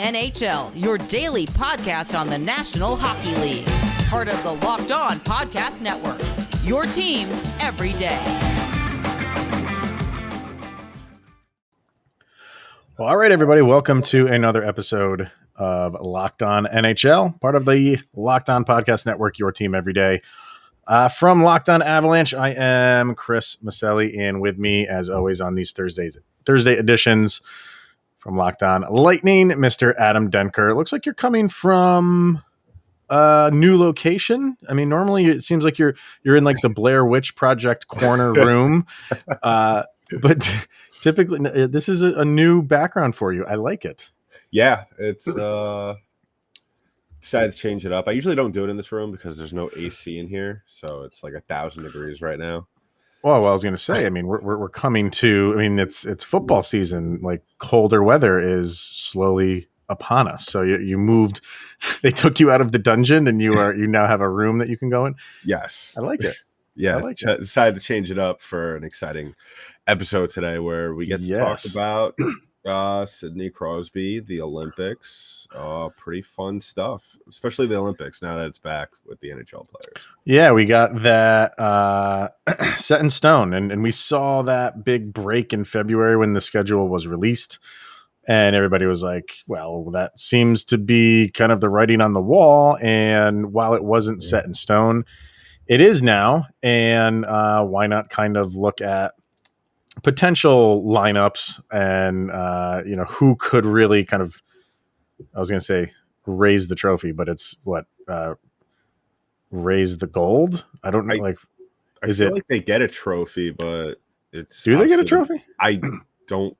NHL, your daily podcast on the National Hockey League. Part of the Locked On Podcast Network, your team every day. Well, all right, everybody, welcome to another episode of Locked On NHL, part of the Locked On Podcast Network, your team every day. From Locked On Avalanche, I am Chris Maselli, and with me, as always, on these Thursday editions from Locked On Lightning, Mr. Adam Denker. It looks like you're coming from a new location. I mean, normally it seems like you're in like the Blair Witch Project corner room, but typically this is a new background for you. I like it. Yeah, it's decided to change it up. I usually don't do it in this room because there's no AC in here, so it's like 1,000 degrees right now. Well, I was going to say, I mean, we're coming to. I mean, it's football season. Like colder weather is slowly upon us. So you moved. They took you out of the dungeon, and you now have a room that you can go in. Yes, I like it. Yeah, decided to change it up for an exciting episode today, where we get to talk about Sidney Crosby, the Olympics. Pretty fun stuff, especially the Olympics now that it's back with the NHL players. Yeah, we got that set in stone, and we saw that big break in February when the schedule was released, and everybody was like, well, that seems to be kind of the writing on the wall. And while it wasn't set in stone, it is now. And why not kind of look at potential lineups and who could really kind of, I was going to say raise the trophy, but it's what raise the gold. I don't know. I feel like they get a trophy, but do they get a trophy? I don't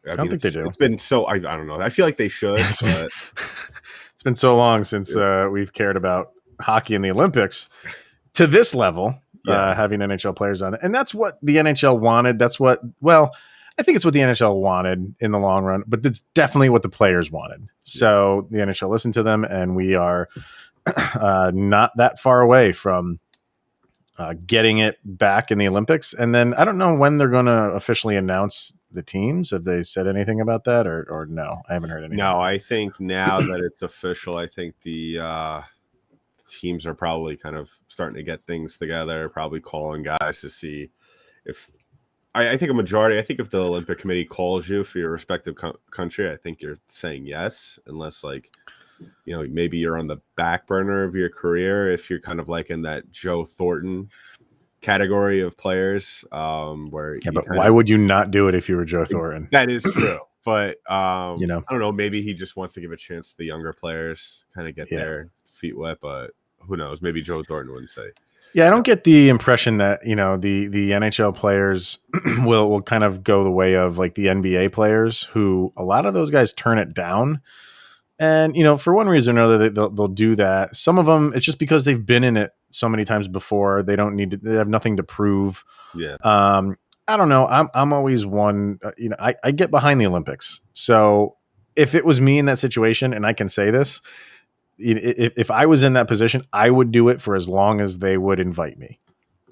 think they do. It's been so I don't know. I feel like they should. But it's been so long since we've cared about hockey in the Olympics to this level. Having NHL players on it. And that's what the NHL wanted. I think it's what the NHL wanted in the long run, but it's definitely what the players wanted. So the NHL listened to them, and we are not that far away from getting it back in the Olympics. And then I don't know when they're going to officially announce the teams. Have they said anything about that or no? I haven't heard anything. No, I think now that it's official, I think the teams are probably kind of starting to get things together, probably calling guys to see if I think a majority. I think if the Olympic Committee calls you for your respective country, I think you're saying yes, unless maybe you're on the back burner of your career. If you're kind of like in that Joe Thornton category of players, where why would you not do it if you were Joe Thornton? That is true, but I don't know. Maybe he just wants to give a chance to the younger players, kind of get their feet wet, but who knows? Maybe Joe Thornton wouldn't say. Yeah, I don't get the impression that the NHL players will kind of go the way of like the NBA players, who a lot of those guys turn it down, and for one reason or another they'll do that. Some of them it's just because they've been in it so many times before. They don't need to. They have nothing to prove. Yeah. I don't know. I'm always one. I get behind the Olympics. So if it was me in that situation, and I can say this. If I was in that position, I would do it for as long as they would invite me.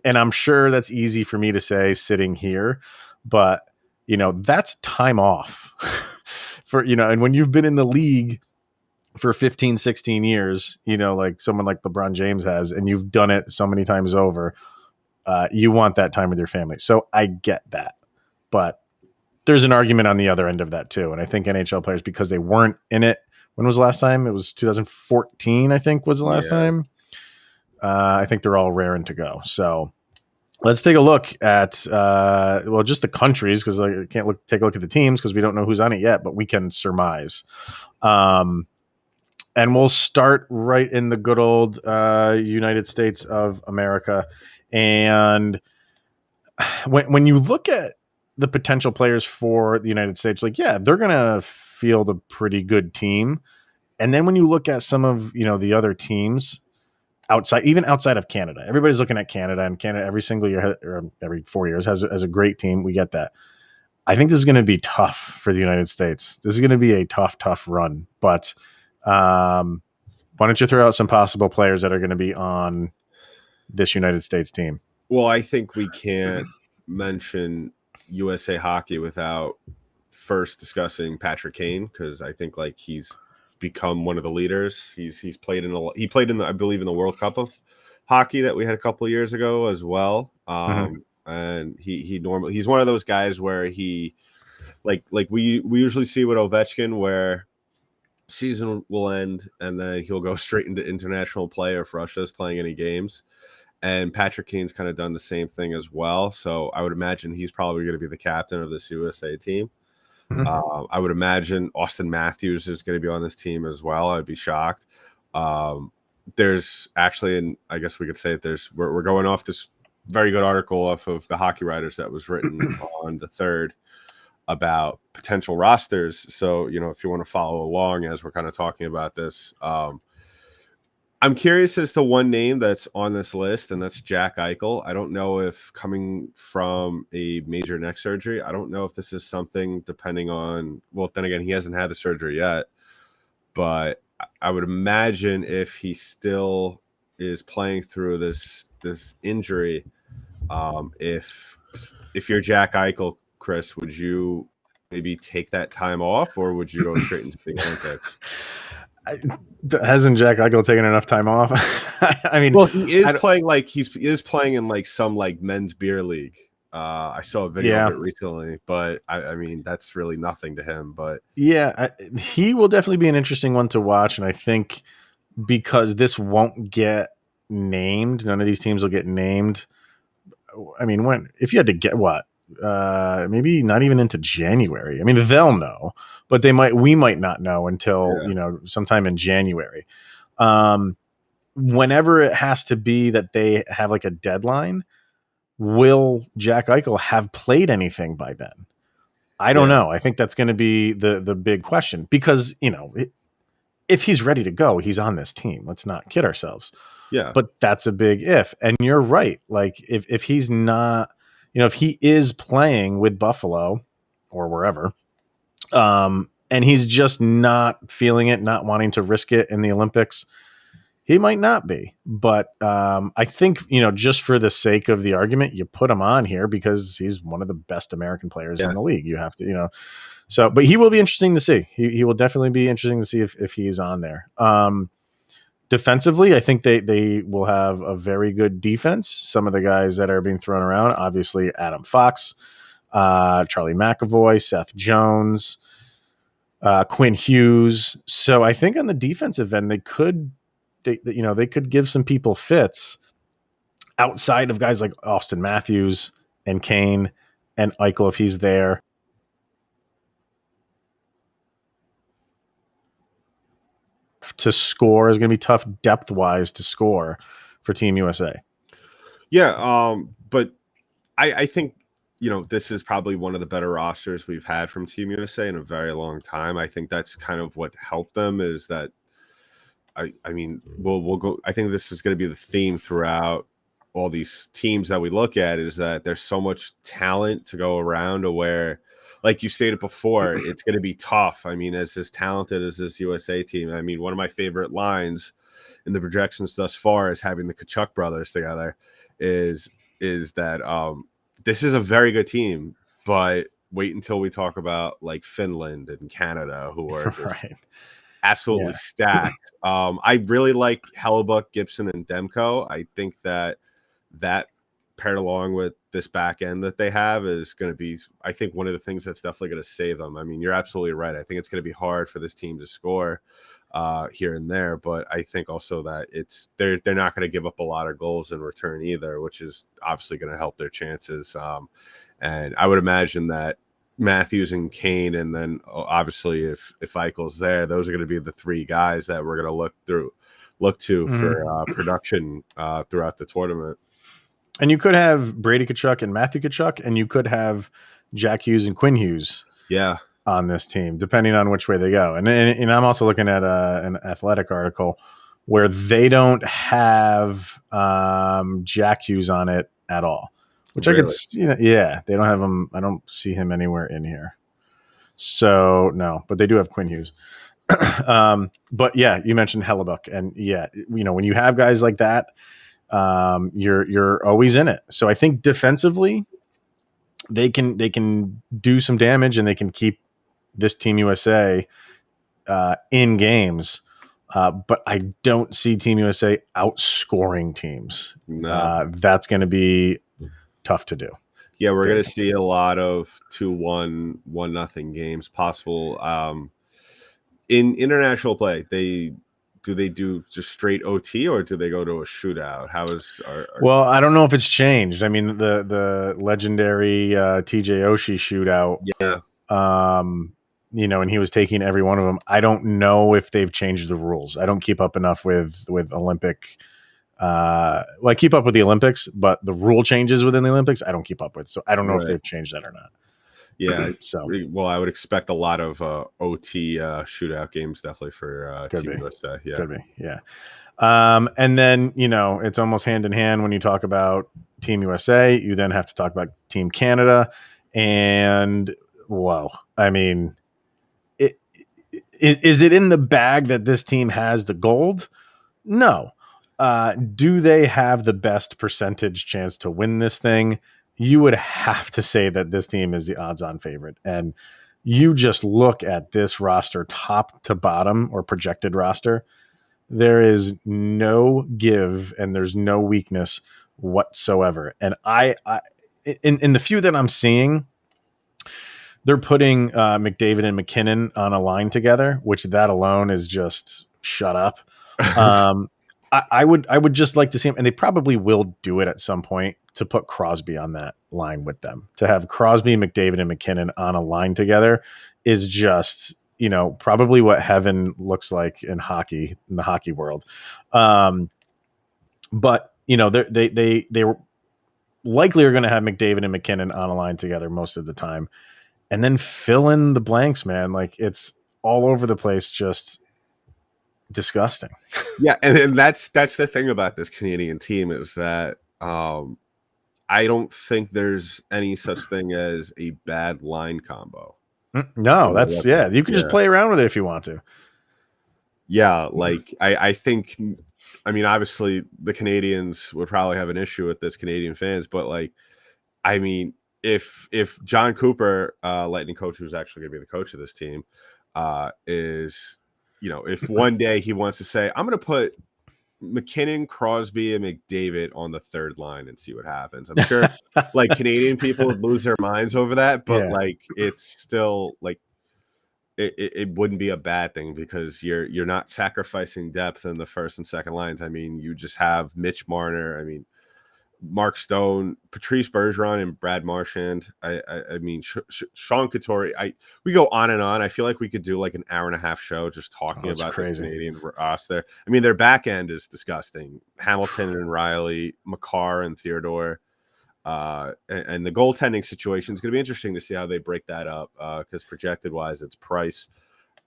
And I'm sure that's easy for me to say sitting here, but that's time off and when you've been in the league for 15, 16 years, like someone like LeBron James has, and you've done it so many times over, you want that time with your family. So I get that, but there's an argument on the other end of that too. And I think NHL players, because they weren't in it, when was the last time? It was 2014, I think, was the last time. I think they're all raring to go. So let's take a look at, just the countries, because I can't take a look at the teams because we don't know who's on it yet, but we can surmise. And we'll start right in the good old United States of America. And when you look at the potential players for the United States, they're going to field a pretty good team. And then when you look at some of, the other teams even outside of Canada, everybody's looking at Canada, and Canada every single year or every 4 years has a great team. We get that. I think this is going to be tough for the United States. This is going to be a tough run, but why don't you throw out some possible players that are going to be on this United States team? Well, I think we can't mention USA Hockey without first discussing Patrick Kane, because I think he's become one of the leaders. He played in the I believe in the World Cup of hockey that we had a couple of years ago as well. And he's one of those guys where he like we usually see with Ovechkin, where season will end and then he'll go straight into international play if Russia's playing any games. And Patrick Kane's kind of done the same thing as well. So I would imagine he's probably going to be the captain of this USA team. I would imagine Austin Matthews is going to be on this team as well. I'd be shocked. There's actually, and I guess we could say that we're going off this very good article off of the Hockey Writers that was written on the 3rd about potential rosters. So, if you want to follow along as we're kind of talking about this, I'm curious as to one name that's on this list, and that's Jack Eichel. I don't know if coming from a major neck surgery, I don't know if this is something depending on, well, then again, he hasn't had the surgery yet, but I would imagine if he still is playing through this injury, if you're Jack Eichel, Chris, would you maybe take that time off, or would you go straight into the Olympics? Hasn't Jack Eichel taken enough time off? I mean, well, he is playing in like some like men's beer league. I saw a video of it recently, but I mean, that's really nothing to him. But yeah, he will definitely be an interesting one to watch. And I think because this won't get named, none of these teams will get named. I mean, if you had to get maybe not even into January. I mean, they'll know, but we might not know until, sometime in January. Whenever it has to be that they have like a deadline, will Jack Eichel have played anything by then? I don't know. I think that's going to be the big question, because, if he's ready to go, he's on this team. Let's not kid ourselves. Yeah. But that's a big if. And you're right. Like if he's not, if he is playing with Buffalo or wherever, and he's just not feeling it, not wanting to risk it in the Olympics, he might not be. But I think, just for the sake of the argument, you put him on here because he's one of the best American players in the league. You have to, so, but he will be interesting to see. He will definitely be interesting to see if he's on there. Defensively, I think they will have a very good defense. Some of the guys that are being thrown around, obviously Adam Fox, Charlie McAvoy, Seth Jones, Quinn Hughes. So I think on the defensive end, they could give some people fits outside of guys like Austin Matthews and Kane and Eichel if he's there. To score is going to be tough depth wise to score for Team USA. Yeah. But I think, this is probably one of the better rosters we've had from Team USA in a very long time. I think that's kind of what helped them, is that, I mean, we'll go, I think this is going to be the theme throughout all these teams that we look at, is that there's so much talent to go around, to where, like you stated before, it's going to be tough. I mean, as talented as this USA team, I mean, one of my favorite lines in the projections thus far is having the Kachuk brothers together is that this is a very good team, but wait until we talk about like Finland and Canada, who are just absolutely stacked. I really like Hellebuck, Gibson, and Demko. I think that paired along with this back end that they have is going to be, I think, one of the things that's definitely going to save them. I mean, you're absolutely right. I think it's going to be hard for this team to score here and there, but I think also that they're not going to give up a lot of goals in return either, which is obviously going to help their chances. And I would imagine that Matthews and Kane, and then obviously if Eichel's there, those are going to be the three guys that we're going to look to for production throughout the tournament. And you could have Brady Tkachuk and Matthew Tkachuk, and you could have Jack Hughes and Quinn Hughes on this team, depending on which way they go. And I'm also looking at an Athletic article where they don't have Jack Hughes on it at all, which really? They don't have him. I don't see him anywhere in here. So no, but they do have Quinn Hughes. But yeah, you mentioned Hellebuck, and when you have guys like that, you're always in it. So I think defensively they can do some damage, and they can keep this Team USA in games. But I don't see Team USA outscoring teams. No. That's going to be tough to do. Yeah, we're going to see a lot of 2-1, 1-0 games possible. In international play, do they do just straight OT or do they go to a shootout? How is Well, I don't know if it's changed. I mean, the legendary TJ Oshie shootout. Yeah. And he was taking every one of them. I don't know if they've changed the rules. I don't keep up enough with Olympic. I keep up with the Olympics, but the rule changes within the Olympics, I don't keep up with. So I don't know if they've changed that or not. Yeah. So, well, I would expect a lot of OT shootout games definitely for Team USA. Yeah. Could be. Yeah. And then, it's almost hand in hand when you talk about Team USA, you then have to talk about Team Canada. And whoa, I mean, is it in the bag that this team has the gold? No. Do they have the best percentage chance to win this thing? You would have to say that this team is the odds-on favorite. And you just look at this roster, top to bottom, or projected roster. There is no give and there's no weakness whatsoever. And I in the few that I'm seeing, they're putting McDavid and McKinnon on a line together, which that alone is just shut up. I would just like to see him, and they probably will do it at some point, to put Crosby on that line with them. To have Crosby, McDavid, and McKinnon on a line together is just, probably what heaven looks like in hockey, in the hockey world. But they were likely are going to have McDavid and McKinnon on a line together most of the time, and then fill in the blanks, man. Like, it's all over the place, just disgusting. Yeah, and that's the thing about this Canadian team is that I don't think there's any such thing as a bad line combo. No, that's you can just play around with it if you want to. Yeah, like I think, I mean, obviously the Canadians would probably have an issue with this, Canadian fans, but like, I mean, if John Cooper, Lightning coach, who's actually going to be the coach of this team, is, if one day he wants to say, I'm going to put McKinnon, Crosby, and McDavid on the third line and see what happens. I'm sure like Canadian people would lose their minds over that, but like, it's still like, it wouldn't be a bad thing because you're not sacrificing depth in the first and second lines. I mean, you just have Mitch Marner. I mean, Mark Stone, Patrice Bergeron, and Brad Marchand. I mean, Sean Couturier. We go on and on. I feel like we could do like an hour and a half show just talking about this Canadian roster. I mean, their back end is disgusting. Hamilton and Riley, Makar and Theodore, and the goaltending situation is going to be interesting to see how they break that up. Because projected wise, it's Price,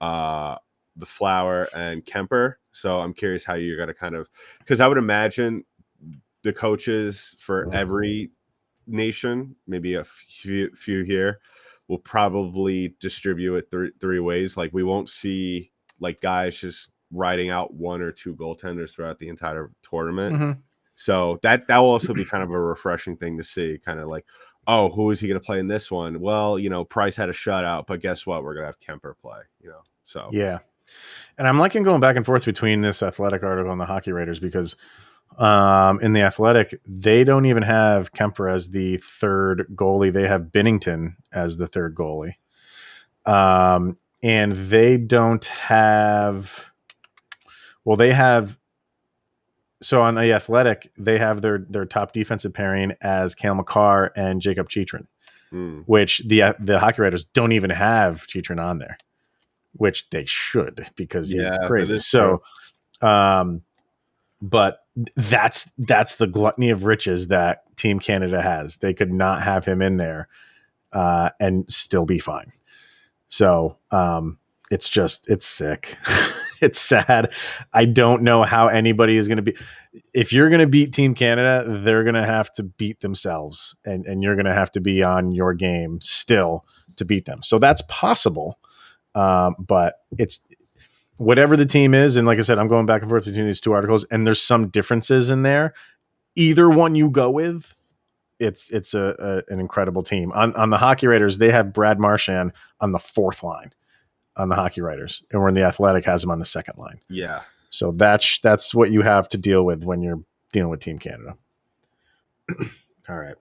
the Flower, and Kemper. So I'm curious how you're going to kind of, because I would imagine the coaches for every nation, maybe a few here, will probably distribute it three ways. Like, we won't see like guys just riding out one or two goaltenders throughout the entire tournament. Mm-hmm. So that will also be kind of a refreshing thing to see. Kind of like, oh, who is he going to play in this one? Well, Price had a shutout, but guess what? We're going to have Kemper play. So yeah. And I'm liking going back and forth between this Athletic article and the Hockey Writers because in the Athletic, they don't even have Kemper as the third goalie. They have Binnington as the third goalie. And they don't have, they have, so on the Athletic, they have their top defensive pairing as Cale Makar and Jacob Chychrun, which the Hockey Writers don't even have Chychrun on there, which they should because he's crazy. So, but that's the gluttony of riches that Team Canada has. They could not have him in there and still be fine. So it's sick. It's sad. I don't know how anybody is going to be. If you're going to beat Team Canada, they're going to have to beat themselves, and you're going to have to be on your game still to beat them. So that's possible, but it's whatever the team is. And like I said, I'm going back and forth between these two articles, and there's some differences in there. Either one you go with, it's an incredible team. On the Hockey Writers, they have Brad Marchand on the fourth line. on the Hockey Writers, and when the Athletic has him on the second line. Yeah. So that's what you have to deal with when you're dealing with Team Canada. All right.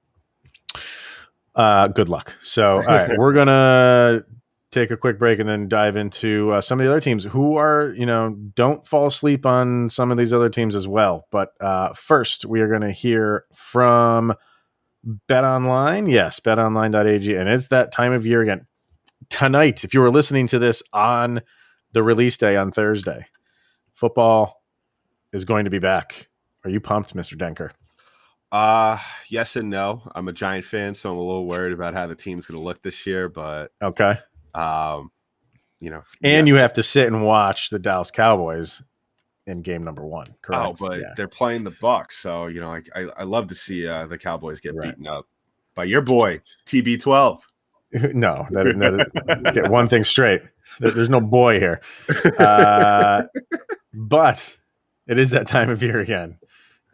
Good luck. So, all right, we're going to take a quick break and then dive into some of the other teams who are, don't fall asleep on some of these other teams as well. But first, we are going to hear from BetOnline. Yes, betonline.ag. And it's that time of year again. Tonight, if you were listening to this on the release day on Thursday, football is going to be back. Are you pumped, Mr. Denker? Yes and no. I'm a Giant fan, so I'm a little worried about how the team's going to look this year. But okay, and you have to sit and watch the Dallas Cowboys in game number 1. Correct. Oh, but they're playing the Bucks, so I love to see the Cowboys get beaten up by your boy TB12. No, that get one thing straight. There's no boy here, but it is that time of year again.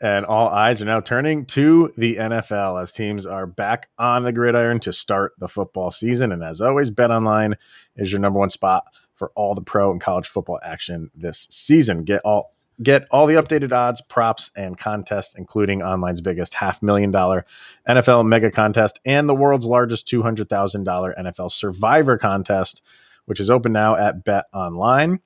And all eyes are now turning to the NFL as teams are back on the gridiron to start the football season. And as always, BetOnline is your number one spot for all the pro and college football action this season. Get all the updated odds, props, and contests, including online's biggest $500,000 NFL mega contest and the world's largest $200,000 NFL Survivor contest, which is open now at BetOnline.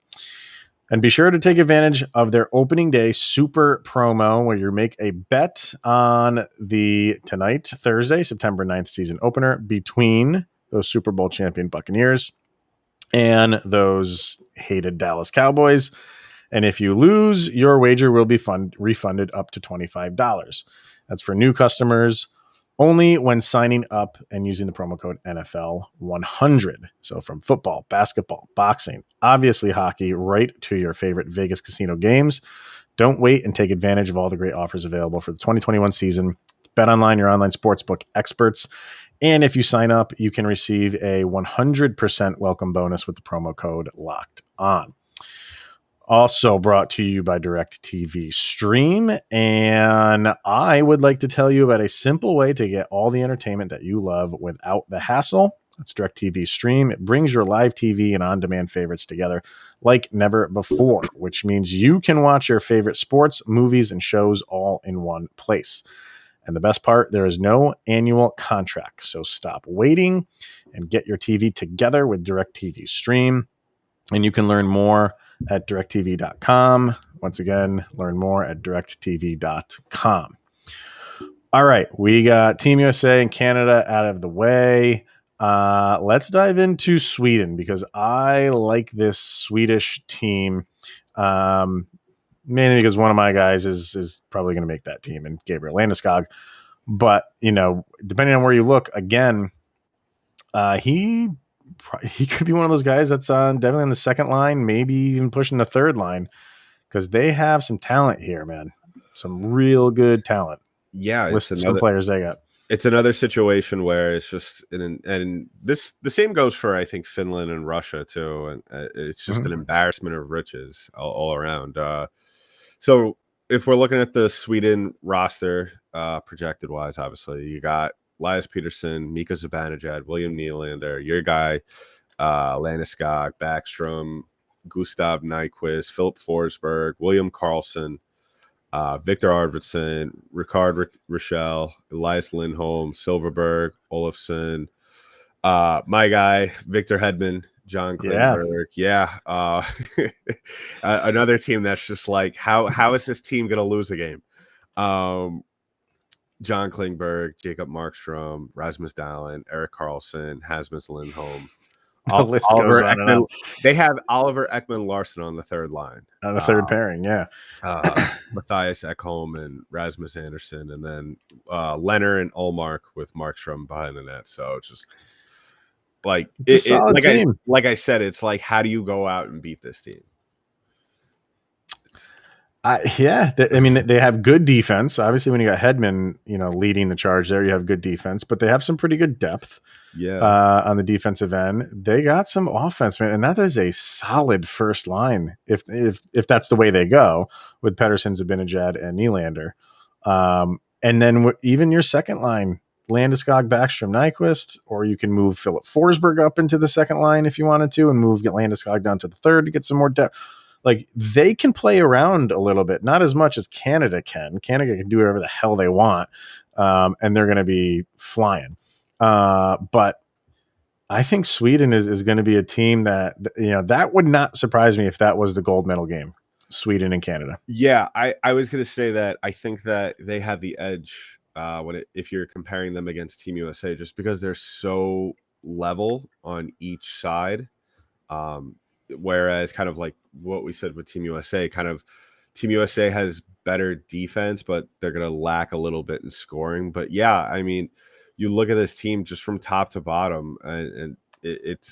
And be sure to take advantage of their opening day super promo where you make a bet on the tonight, Thursday, September 9th season opener between those Super Bowl champion Buccaneers and those hated Dallas Cowboys. And if you lose, your wager will be refunded up to $25. That's for new customers only when signing up and using the promo code NFL100. So from football, basketball, boxing, obviously hockey, right to your favorite Vegas casino games. Don't wait and take advantage of all the great offers available for the 2021 season. BetOnline, your online sportsbook experts. And if you sign up, you can receive a 100% welcome bonus with the promo code LOCKEDON. Also brought to you by DirecTV Stream. And I would like to tell you about a simple way to get all the entertainment that you love without the hassle. That's DirecTV Stream. It brings your live TV and on-demand favorites together like never before, which means you can watch your favorite sports, movies, and shows all in one place. And the best part, there is no annual contract. So stop waiting and get your TV together with DirecTV Stream. And you can learn more at directtv.com. Once again, learn more at directtv.com. All right, we got Team USA and Canada out of the way. Let's dive into Sweden because I like this Swedish team, mainly because one of my guys is probably going to make that team, and Gabriel Landeskog. But depending on where you look, again, he could be one of those guys that's definitely on the second line, maybe even pushing the third line, because they have some talent here, man. Some real good talent. Yeah, with some players they got. It's another situation where it's just and the same goes for I think Finland and Russia too, and it's just an embarrassment of riches all around. So if we're looking at the Sweden roster, projected wise, obviously you got Elias Peterson, Mika Zibanejad, William Nylander, your guy, Landeskog, Backstrom, Gustav Nyquist, Philip Forsberg, William Karlsson, Victor Arvidsson, Ricard Rochelle, Elias Lindholm, Silverberg, Olofsson, my guy, Victor Hedman, John Klingberg. Yeah. Another team that's just like, how is this team going to lose a game? John Klingberg, Jacob Markstrom, Rasmus Dahlin, Erik Karlsson, Rasmus Lindholm. The list goes on and on. They have Oliver Ekman-Larsson on the third line. On the third pairing, yeah. Matthias Ekholm and Rasmus Andersson, and then Leonard and Ullmark with Markstrom behind the net. So it's just like it's a solid team. Like I said, it's like, how do you go out and beat this team? They have good defense. Obviously, when you got Hedman, leading the charge there, you have good defense, but they have some pretty good depth. Yeah. On the defensive end, they got some offense, man, and that is a solid first line. If that's the way they go with Pettersson, Zibanejad, and Nylander, and then even your second line, Landeskog, Backstrom, Nyquist, or you can move Philip Forsberg up into the second line if you wanted to, and get Landeskog down to the third to get some more depth. Like, they can play around a little bit, not as much as Canada can. Canada can do whatever the hell they want, and they're going to be flying. But I think Sweden is going to be a team that, that would not surprise me if that was the gold medal game, Sweden and Canada. Yeah, I was going to say that I think that they have the edge if you're comparing them against Team USA, just because they're so level on each side. Whereas kind of like what we said with Team USA, Team USA has better defense, but they're going to lack a little bit in scoring. But yeah, I mean, you look at this team just from top to bottom, and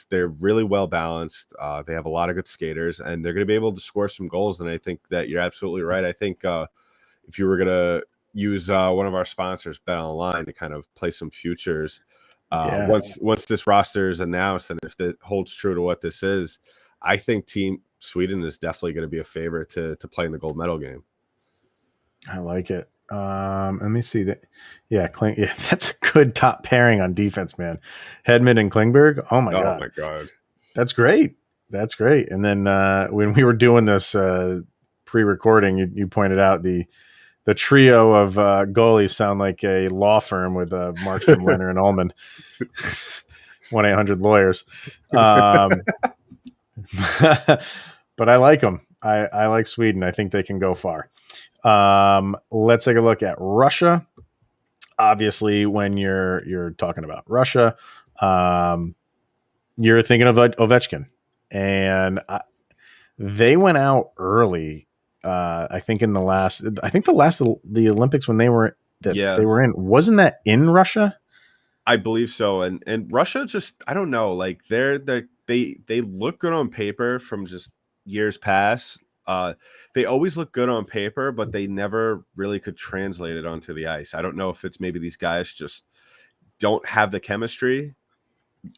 they're really well balanced. They have a lot of good skaters, and they're going to be able to score some goals. And I think that you're absolutely right. I think if you were going to use one of our sponsors, BetOnline, to kind of play some futures, once this roster is announced, and if it holds true to what this is, I think Team Sweden is definitely going to be a favorite to play in the gold medal game. I like it. Let me see that. Yeah, that's a good top pairing on defense, man. Hedman and Klingberg. Oh my god, that's great. That's great. And then when we were doing this pre-recording, you pointed out the trio of goalies sound like a law firm with Markstrom, Leonard, and Ullman. 1-800-Lawyers. But I like them. I like Sweden. I think they can go far. Let's take a look at Russia. Obviously, when you're talking about Russia, you're thinking of Ovechkin, and they went out early. I think the last of the Olympics when they were in, wasn't that in Russia? I believe so. And Russia, just, I don't know, like they look good on paper from just years past. They always look good on paper, but they never really could translate it onto the ice. I don't know if it's maybe these guys just don't have the chemistry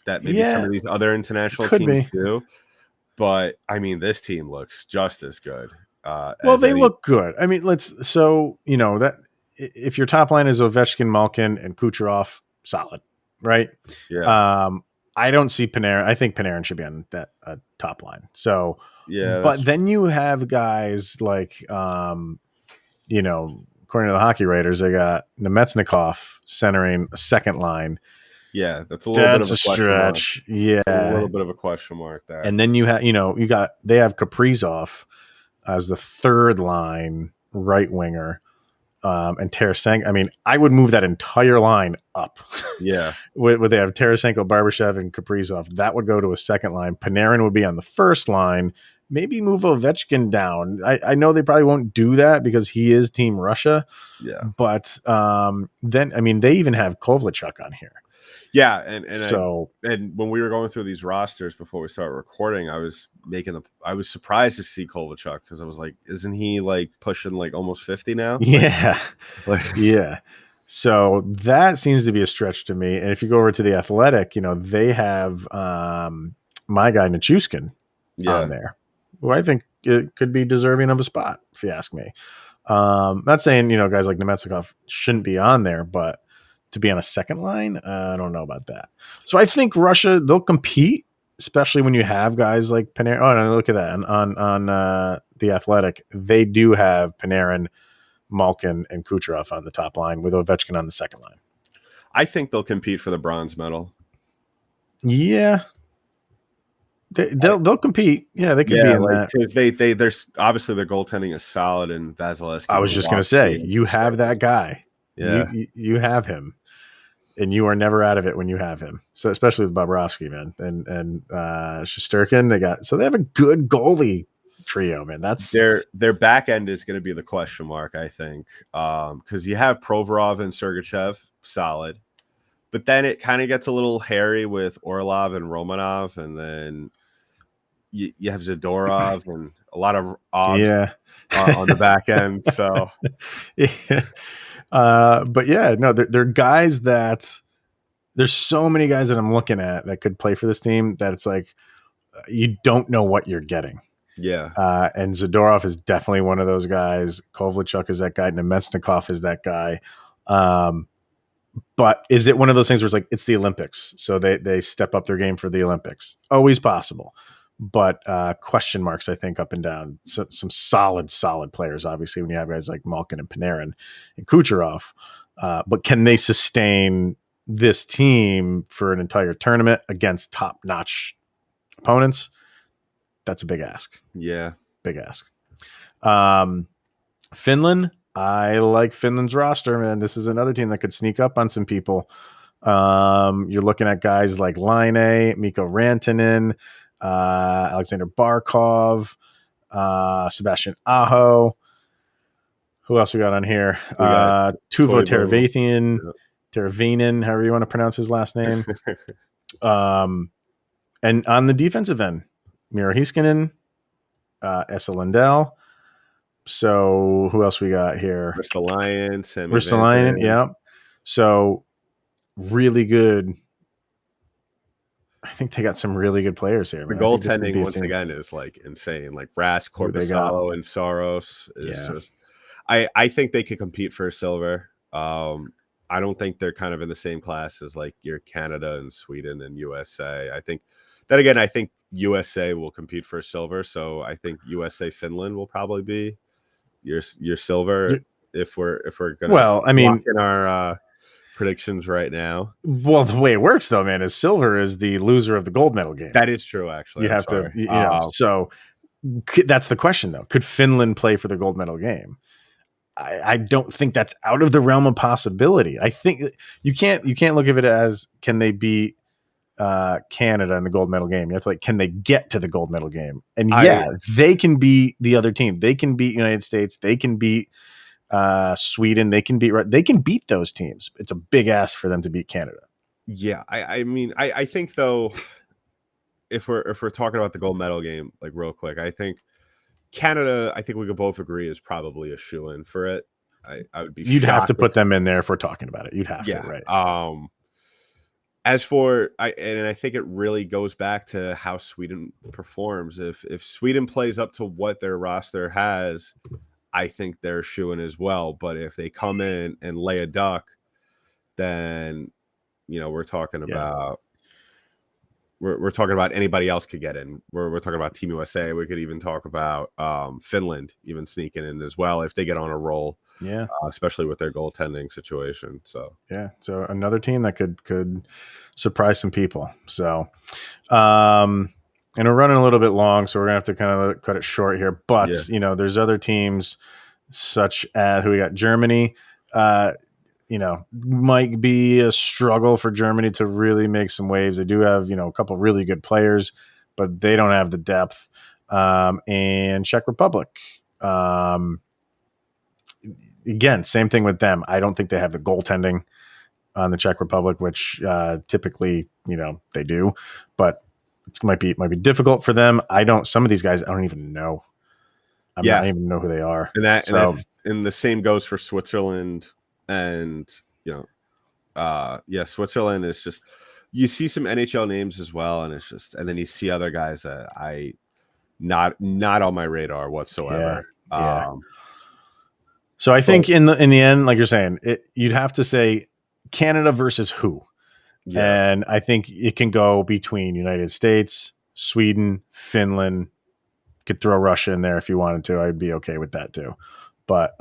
that maybe some of these other international teams do. But I mean, this team looks just as good. They look good. I mean, that if your top line is Ovechkin, Malkin, and Kucherov, solid, right? Yeah. I don't see Panarin. I think Panarin should be on that top line. So, yeah. But then you have guys like, according to the Hockey Writers, they got Nemetsnikov centering a second line. Yeah, that's a little bit of a stretch. Yeah, a little bit of a question mark there. And then you have, they have Kaprizov as the third line right winger, and Tarasenko. I mean, I would move that entire line up. Yeah, would they have Tarasenko, Barbashev, and Kaprizov? That would go to a second line. Panarin would be on the first line. Maybe move Ovechkin down. I know they probably won't do that because he is Team Russia. Yeah, but then I mean, they even have Kovalchuk on here. Yeah, and when we were going through these rosters before we started recording, I was surprised to see Kovalchuk because I was like, isn't he like pushing like almost 50 now? Yeah, yeah. So that seems to be a stretch to me. And if you go over to the Athletic, they have my guy Nichushkin on there, who I think it could be deserving of a spot, if you ask me. Not saying guys like Nemetsnikov shouldn't be on there, but to be on a second line, I don't know about that. So I think Russia, they'll compete, especially when you have guys like Panarin. Oh, no, look at that. On the Athletic, they do have Panarin, Malkin, and Kucherov on the top line with Ovechkin on the second line. I think they'll compete for the bronze medal. Yeah. They'll compete. Yeah, they could be in that. Because there's obviously their goaltending is solid, and Vasilevsky. I was just going to say, you have that guy. Yeah. You have him. And you are never out of it when you have him. So especially with Bobrovsky, man, and Shesterkin, they have a good goalie trio, man. That's their back end is going to be the question mark, I think, because you have Provorov and Sergachev, solid, but then it kind of gets a little hairy with Orlov and Romanov, and then you have Zadorov and a lot of on the back end. So yeah. But yeah, no, they're guys that there's so many guys that I'm looking at that could play for this team that it's like you don't know what you're getting. Yeah. And Zadorov is definitely one of those guys. Kovalchuk is that guy. Nemetsnikov is that guy. But is it one of those things where it's like, it's the Olympics, so they step up their game for the Olympics? Always possible. But question marks, I think, up and down. So, some solid players, obviously, when you have guys like Malkin and Panarin and Kucherov. But can they sustain this team for an entire tournament against top-notch opponents? That's a big ask. Yeah. Big ask. Finland, I like Finland's roster, man. This is another team that could sneak up on some people. You're looking at guys like Laine, Mikko Rantanen, Alexander Barkov, Sebastian Aho. Who else we got on here? Tuvo Teravainen, Teravainen, however you want to pronounce his last name. And on the defensive end, Miro Heiskanen, Esa Lindell. So who else we got here? Ristolainen, yeah. So really good. I think they got some really good players here. The goaltending once again is like insane. Like Rask, Korpisalo, and Saros is just. I think they could compete for silver. I don't think they're kind of in the same class as like your Canada and Sweden and USA. I think that again, I think USA will compete for silver. So I think USA Finland will probably be your silver if we're gonna lock in our predictions right now. Well, the way it works though, man, is silver is the loser of the gold medal game. That is true, actually. You have to, you know, so that's the question though. Could Finland play for the gold medal game? I don't think that's out of the realm of possibility. I think you can't look at it as, can they beat Canada in the gold medal game? You have to can they get to the gold medal game? And they can beat the other team. They can beat United States. They can beat Sweden. They can beat those teams. It's a big ask for them to beat Canada. Yeah, I mean, I think though, if we're talking about the gold medal game, like real quick, I think Canada, I think we could both agree, is probably a shoo-in for it. I would be. You'd have to put them in there if we're talking about it. You'd have to, right? As for I think it really goes back to how Sweden performs. If Sweden plays up to what their roster has, I think they're shoo-in as well. But if they come in and lay a duck, then we're talking about. We're talking about anybody else could get in. We're talking about Team USA. We could even talk about Finland even sneaking in as well if they get on a roll. Yeah, especially with their goaltending situation. So so another team that could surprise some people. So, and we're running a little bit long, so we're gonna have to kind of cut it short here. But there's other teams such as who we got. Germany. Might be a struggle for Germany to really make some waves. They do have, a couple really good players, but they don't have the depth. And Czech Republic. Again, same thing with them. I don't think they have the goaltending on the Czech Republic, which typically, they do, but it might be difficult for them. Some of these guys, I don't even know. I don't even know who they are. And the same goes for Switzerland. And Switzerland is just, you see some NHL names as well, and it's just, and then you see other guys that not on my radar whatsoever. So I think in the end, like you're saying, you'd have to say Canada versus who, and I think it can go between United States, Sweden, Finland. Could throw Russia in there if you wanted to. I'd be okay with that too, but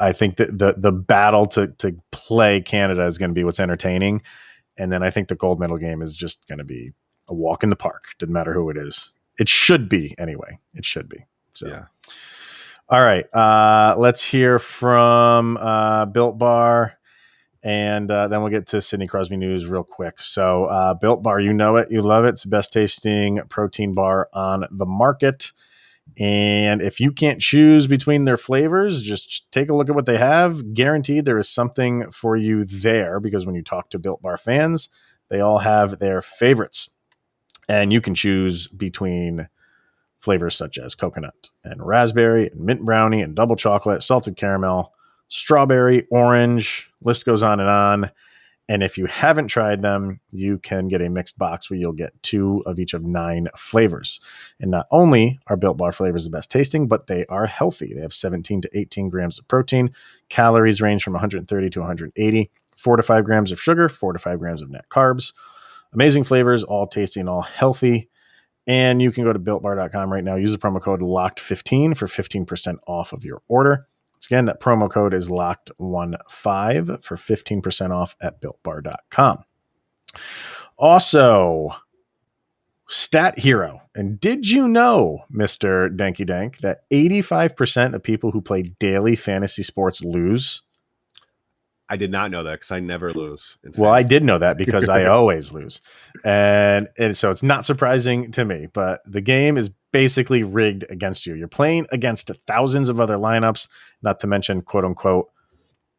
I think that the battle to play Canada is going to be what's entertaining. And then I think the gold medal game is just going to be a walk in the park. Doesn't matter who it is. It should be anyway. It should be. So, all right. Let's hear from Built Bar, and then we'll get to Sidney Crosby news real quick. So Built Bar, you know it. You love it. It's the best tasting protein bar on the market. And if you can't choose between their flavors, just take a look at what they have. Guaranteed there is something for you there, because when you talk to Built Bar fans, they all have their favorites. And you can choose between flavors such as coconut and raspberry and mint brownie and double chocolate, salted caramel, strawberry, orange, list goes on and on. And if you haven't tried them, you can get a mixed box where you'll get 2 of each of 9 flavors. And not only are Built Bar flavors the best tasting, but they are healthy. They have 17 to 18 grams of protein. Calories range from 130 to 180. 4 to 5 grams of sugar, 4 to 5 grams of net carbs. Amazing flavors, all tasty and all healthy. And you can go to BuiltBar.com right now. Use the promo code LOCKED15 for 15% off of your order. Once again, that promo code is LOCKED15 for 15% off at BuiltBar.com. Also, StatHero. And did you know, Mr. Danky Dank, that 85% of people who play daily fantasy sports lose? I did not know that because I never lose. Well, I did know that because I always lose. And so it's not surprising to me, but the game is basically rigged against you. You're playing against thousands of other lineups, not to mention, quote unquote,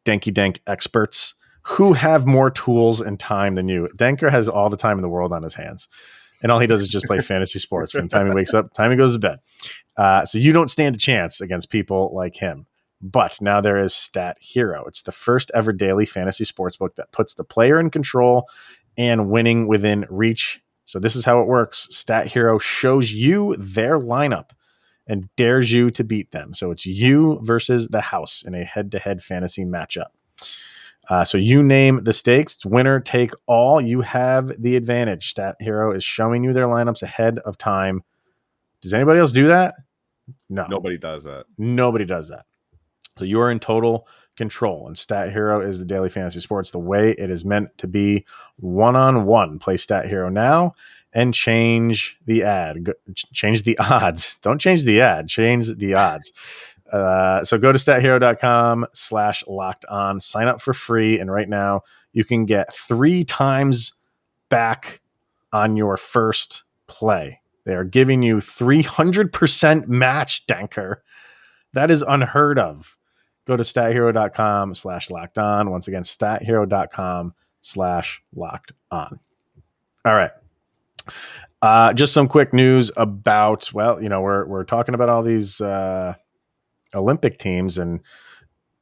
Danky Dank experts who have more tools and time than you. Danker has all the time in the world on his hands. And all he does is just play fantasy sports from the time he wakes up, the time he goes to bed. So you don't stand a chance against people like him. But now there is StatHero. It's the first ever daily fantasy sportsbook that puts the player in control and winning within reach. So this is how it works. StatHero shows you their lineup and dares you to beat them. So it's you versus the house in a head-to-head fantasy matchup. So you name the stakes. It's winner take all. You have the advantage. StatHero is showing you their lineups ahead of time. Does anybody else do that? No. Nobody does that. Nobody does that. So you are in total control. And StatHero is the daily fantasy sports the way it is meant to be, one-on-one. Play StatHero now and change the change the odds. Don't change the ad. Change the odds. So go to stathero.com/lockedon, sign up for free. And right now you can get 3 times back on your first play. They are giving you 300% match, Danker. That is unheard of. Go to stathero.com/lockedon. Once again, stathero.com/lockedon. All right. Just some quick news about, we're talking about all these Olympic teams, and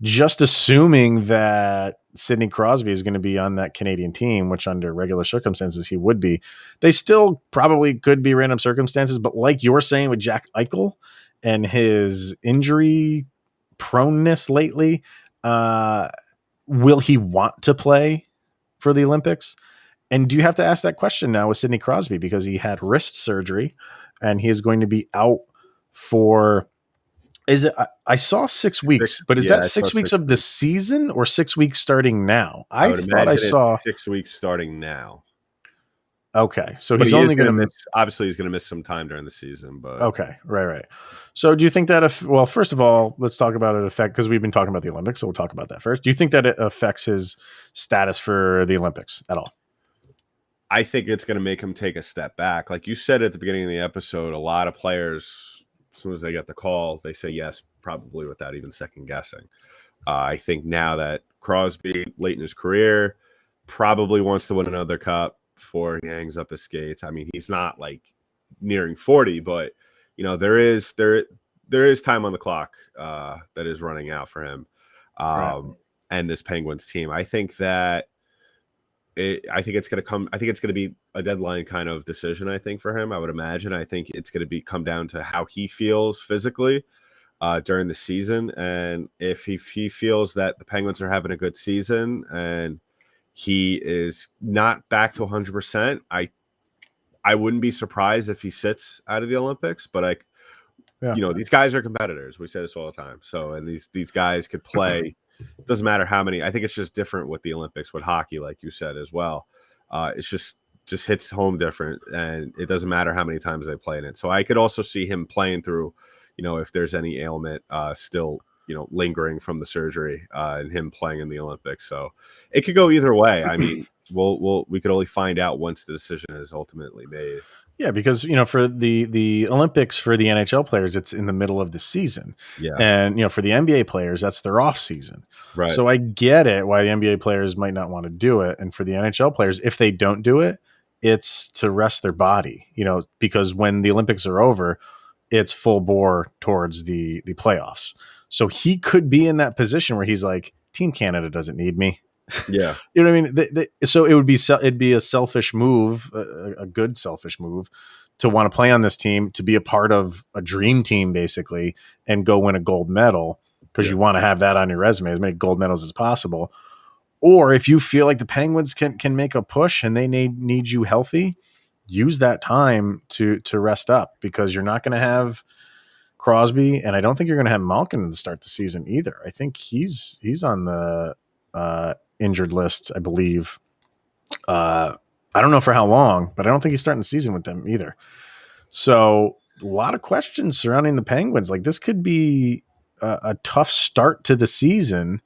just assuming that Sidney Crosby is going to be on that Canadian team, which under regular circumstances he would be. They still probably could be random circumstances, but like you're saying with Jack Eichel and his injury proneness lately, will he want to play for the Olympics? And do you have to ask that question now with Sidney Crosby, because he had wrist surgery and he is going to be out for, I saw 6 weeks, but is that 6 weeks of the season or 6 weeks starting now? I thought I saw 6 weeks starting now. Okay. So he's only going to miss, obviously he's going to miss some time during the season, but okay. Right. So do you think that first of all, let's talk about it because we've been talking about the Olympics. So we'll talk about that first. Do you think that it affects his status for the Olympics at all? I think it's going to make him take a step back. Like you said at the beginning of the episode, a lot of players, as soon as they get the call, they say yes, probably without even second guessing. I think now that Crosby, late in his career, probably wants to win another cup before he hangs up his skates. I mean, he's not like nearing 40, but there is time on the clock that is running out for him and this Penguins team. I think that it's going to be a deadline kind of decision. I think for him, I would imagine. I think it's going to come down to how he feels physically during the season, and if he feels that the Penguins are having a good season and he is not back to 100%, I wouldn't be surprised if he sits out of the Olympics. But these guys are competitors. We say this all the time. So, and these guys could play. Doesn't matter how many. I think it's just different with the Olympics, with hockey, like you said as well. It's just hits home different, and it doesn't matter how many times they play in it. So I could also see him playing through, if there's any ailment still, lingering from the surgery, and him playing in the Olympics. So it could go either way. I mean, we could only find out once the decision is ultimately made. Yeah, because for the Olympics for the NHL players, it's in the middle of the season. Yeah, and for the NBA players, that's their off season. Right. So I get it why the NBA players might not want to do it, and for the NHL players, if they don't do it, it's to rest their body. Because when the Olympics are over, it's full bore towards the playoffs. So he could be in that position where he's like, Team Canada doesn't need me. Yeah. You know what I mean? So it'd be a selfish move, a good selfish move to want to play on this team, to be a part of a dream team, basically, and go win a gold medal because you want to have that on your resume, as many gold medals as possible. Or if you feel like the Penguins can make a push and they need you healthy, use that time to rest up, because you're not going to have Crosby, and I don't think you're going to have Malkin to start the season either. I think he's on the injured list, I believe. I don't know for how long, but I don't think he's starting the season with them either. So a lot of questions surrounding the Penguins. Like, this could be a tough start to the season,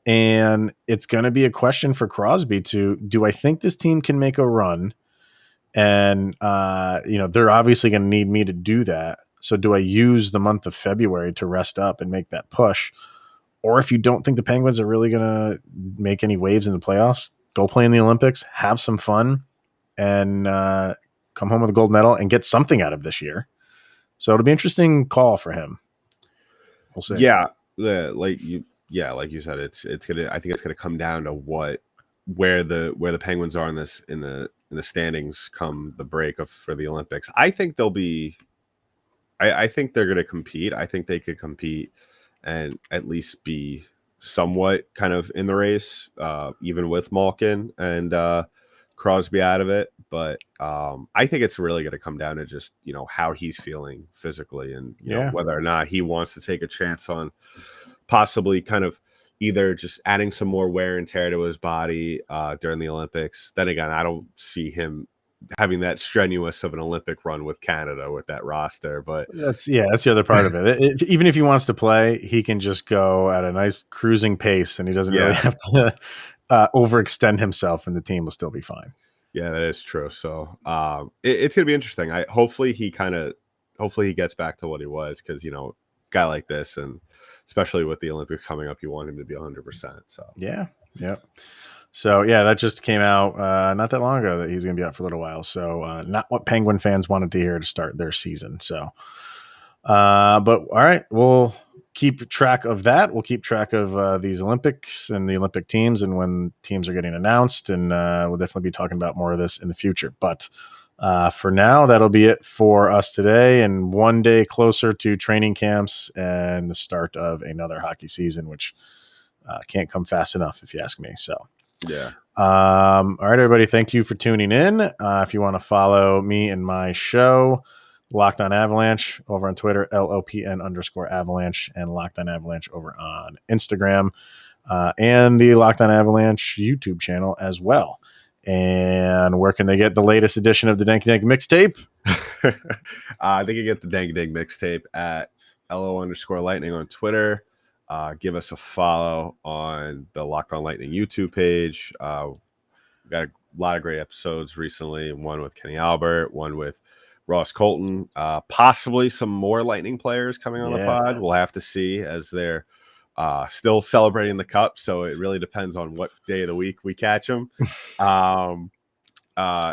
and it's going to be a question for Crosby do I think this team can make a run? And, they're obviously going to need me to do that. So do I use the month of February to rest up and make that push? Or if you don't think the Penguins are really going to make any waves in the playoffs, go play in the Olympics, have some fun, and come home with a gold medal and get something out of this year. So it'll be an interesting call for him. We'll see. Yeah, like you said, it's gonna. I think it's gonna come down to where the Penguins are in the standings come the break for the Olympics. I think they'll be. I think they're gonna compete. I think they could compete and at least be somewhat kind of in the race, even with Malkin and Crosby out of it. But I think it's really going to come down to just, how he's feeling physically and whether or not he wants to take a chance on possibly kind of either just adding some more wear and tear to his body during the Olympics. Then again, I don't see him having that strenuous of an Olympic run with Canada with that roster. But that's the other part of it. Even if he wants to play, he can just go at a nice cruising pace, and he doesn't really have to overextend himself, and the team will still be fine. Yeah, that is true. So it's going to be interesting. Hopefully he gets back to what he was, because, guy like this, and especially with the Olympics coming up, you want him to be 100%. So yeah. So that just came out not that long ago that he's going to be out for a little while. So not what Penguin fans wanted to hear to start their season. So, but all right, we'll keep track of that. We'll keep track of these Olympics and the Olympic teams, and when teams are getting announced, and we'll definitely be talking about more of this in the future. But for now, that'll be it for us today, and one day closer to training camps and the start of another hockey season, which can't come fast enough, if you ask me. So. Yeah. All right, everybody. Thank you for tuning in. If you want to follow me and my show, Locked On Avalanche over on Twitter, LOPN_Avalanche, and Locked On Avalanche over on Instagram, and the Locked On Avalanche YouTube channel as well. And where can they get the latest edition of the Danky Dank mixtape? They can get the Danky Dank mixtape at LO_Lightning on Twitter. Give us a follow on the Locked On Lightning YouTube page. We got a lot of great episodes recently. One with Kenny Albert, one with Ross Colton, possibly some more Lightning players coming on the pod. We'll have to see, as they're still celebrating the Cup. So it really depends on what day of the week we catch them. And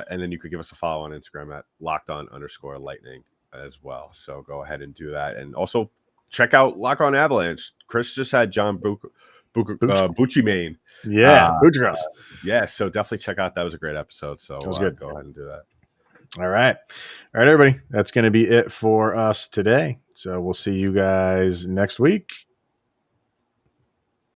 then you could give us a follow on Instagram at LockedOn_Lightning as well. So go ahead and do that. And also check out Lock On Avalanche. Chris just had John Bucci Main. Bucci. So definitely check out. That was a great episode. So go ahead and do that. All right, everybody. That's going to be it for us today. So we'll see you guys next week.